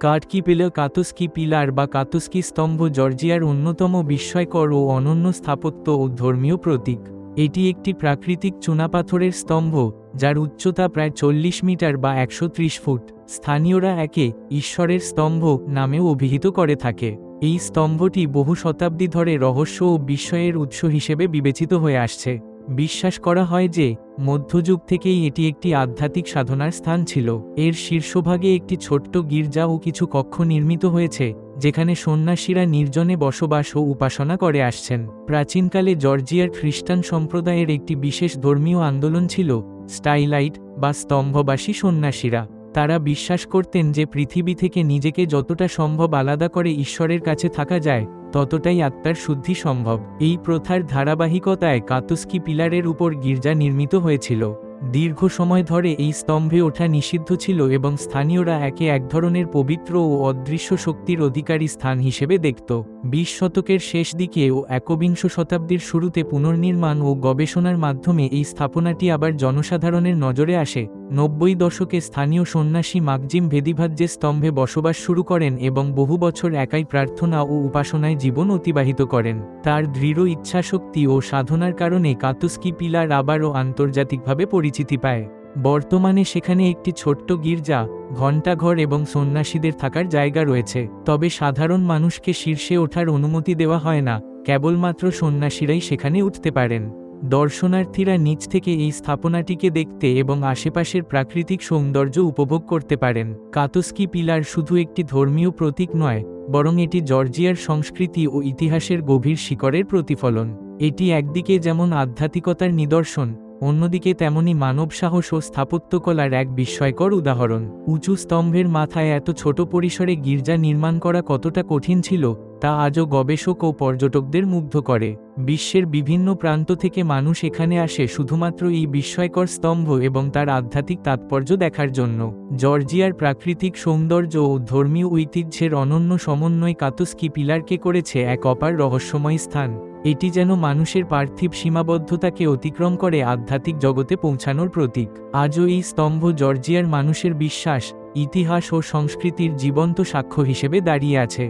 কাটকি কাতুস্কি pillar বা কাতুস্কি স্তম্ভ জর্জিয়ার অন্যতম বিস্ময়কর ও অনন্য স্থাপত্য ও ধর্মীয় প্রতীক। এটি একটি প্রাকৃতিক চুনাপাথরের স্তম্ভ, যার উচ্চতা প্রায় 40 মিটার বা 130 ফুট। স্থানীয়রা একে ঈশ্বরের স্তম্ভ নামেও অভিহিত করে থাকে। এই স্তম্ভটি বহু শতাব্দী ধরে রহস্য ও বিস্ময়ের উৎস হিসেবে বিবেচিত হয়ে আসছে। বিশ্বাস করা হয় যে মধ্যযুগ থেকেই এটি একটি আধ্যাত্মিক সাধনার স্থান ছিল। এর শীর্ষভাগে একটি ছোট্ট গির্জা ও কিছু কক্ষ নির্মিত হয়েছে, যেখানে সন্ন্যাসীরা নির্জনে বসবাস ও উপাসনা করে আসছেন। প্রাচীনকালে জর্জিয়ার খ্রিস্টান সম্প্রদায়ের একটি বিশেষ ধর্মীয় আন্দোলন ছিল স্টাইলাইট বা স্তম্ভবাসী সন্ন্যাসীরা। তারা বিশ্বাস করতেন যে পৃথিবী থেকে নিজেকে যতটা সম্ভব আলাদা করে ঈশ্বরের কাছে থাকা যায়, ততটাই আত্মার শুদ্ধি সম্ভব। এই প্রথার ধারাবাহিকতায় কাতুস্কি পিলারের উপর গির্জা নির্মিত হয়েছিল। দীর্ঘ সময় ধরে এই স্তম্ভে ওঠা নিষিদ্ধ ছিল এবং স্থানীয়রা একে এক ধরনের পবিত্র ও অদৃশ্য শক্তির অধিকারী স্থান হিসেবে দেখত। 20 শতকের শেষ দিকে ও একবিংশ শতাব্দীর শুরুতে পুনর্নির্মাণ ও গবেষণার মাধ্যমে এই স্থাপনাটি আবার জনসাধারণের নজরে আসে। 90 দশকে স্থানীয় সন্ন্যাসী মাকজিম ভেদিভাজ্যে স্তম্ভে বসবাস শুরু করেন এবং বহু বছর একাই প্রার্থনা ও উপাসনায় জীবন অতিবাহিত করেন। তার দৃঢ় ইচ্ছাশক্তি ও সাধনার কারণে কাতুস্কি পিলার আবারও আন্তর্জাতিকভাবে পরিচিতি পায়। বর্তমানে সেখানে একটি ছোট্ট গির্জা, ঘণ্টাঘর এবং সন্ন্যাসীদের থাকার জায়গা রয়েছে। তবে সাধারণ মানুষকে শীর্ষে ওঠার অনুমতি দেওয়া হয় না, কেবলমাত্র সন্ন্যাসীরাই সেখানে উঠতে পারেন। দর্শনার্থীরা নিচ থেকে এই স্থাপনাটিকে দেখতে এবং আশেপাশের প্রাকৃতিক সৌন্দর্য উপভোগ করতে পারেন। কাতুস্কি পিলার শুধু একটি ধর্মীয় প্রতীক নয়, বরং এটি জর্জিয়ার সংস্কৃতি ও ইতিহাসের গভীর শিকড়ের প্রতিফলন। এটি একদিকে যেমন আধ্যাত্মিকতার নিদর্শন, অন্যদিকে তেমনি মানব সাহস ও স্থাপত্যকলার এক বিস্ময়কর উদাহরণ। উঁচু স্তম্ভের মাথায় এত ছোট পরিসরে গির্জা নির্মাণ করা কতটা কঠিন ছিল, তা আজও গবেষক ও পর্যটকদের মুগ্ধ করে। বিশ্বের বিভিন্ন প্রান্ত থেকে মানুষ এখানে আসে শুধুমাত্র এই বিস্ময়কর স্তম্ভ এবং তার আধ্যাত্মিক তাৎপর্য দেখার জন্য। জর্জিয়ার প্রাকৃতিক সৌন্দর্য ও ধর্মীয় ঐতিহ্যের অনন্য সমন্বয় কাতুস্কি পিলারকে করেছে এক অপার রহস্যময় স্থান। এটি যেন মানুষের পার্থিব সীমাবদ্ধতাকে অতিক্রম করে আধ্যাত্মিক জগতে পৌঁছানোর প্রতীক। আজও এই স্তম্ভ জর্জিয়ার মানুষের বিশ্বাস, ইতিহাস ও সংস্কৃতির জীবন্ত সাক্ষ্য হিসেবে দাঁড়িয়ে আছে।